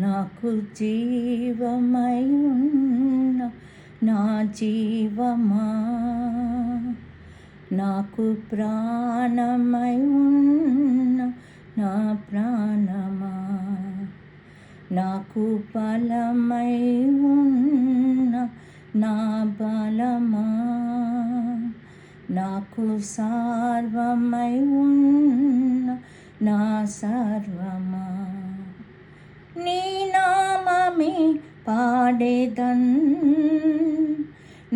నాకు జీవమై ఉన్న నా జీవమా, నాకు ప్రాణమై ఉన్న నా ప్రాణమా, నాకు బలమై ఉన్న నా బలమా, నాకు సర్వమై ఉన్న నా సర్వమా, నీ నామమే పాడేదన్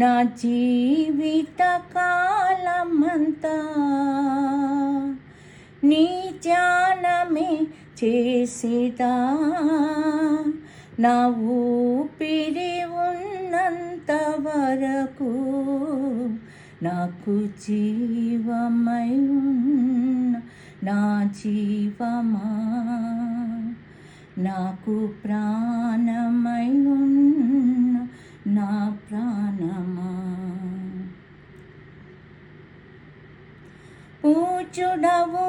నా జీవిత కాలమంతా, నీ ధ్యానమే చేసేదా నా ఊపిరి ఉన్నంత వరకు, నాకు జీవమై ఉన్న నా జీవమా, నాకు ప్రాణమై ఉన్న నా ప్రాణమా, పూజుడవు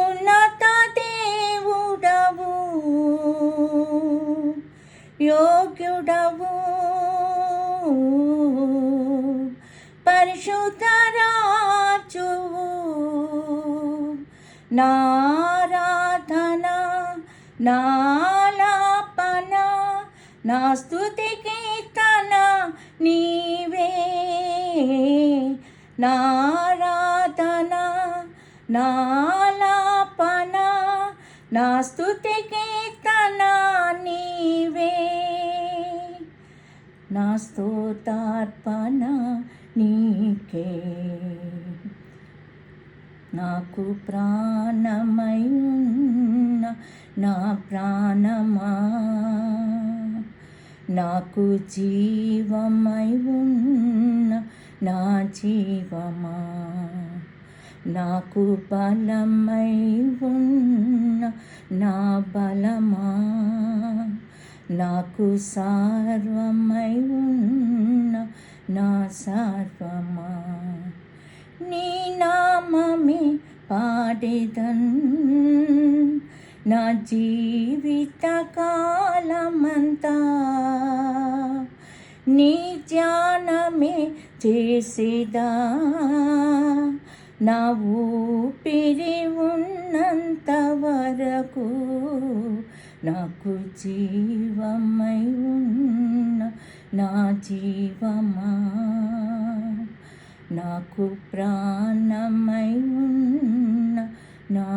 ఉన్నత దేవుడవు, యోగ్యుడవు పరిశుద్ధ రాజువు, నారాధన నాలాపన నా స్తుతి కీర్తన నీవే, నారాధన నాలాపన నా స్తుతి కీర్తన నీవే, నా స్తోత్రార్పణ నీకే, నాకు ప్రాణమై ఉన్న నా ప్రాణమా, నాకు జీవమై ఉన్న నా జీవమా, నాకు బలమై ఉన్న నా బలమా, నాకు సర్వమై ఉన్న నా సర్వమా, నీ నామమే పాడేదన్ నా జీవిత కాలమంతా, నీ ధ్యానమే చేసేదా నా ఊపిరి ఉన్నంత వరకు, నాకు జీవమై ఉన్న నా జీవమా, నాకు ప్రాణమై ఉన్న నా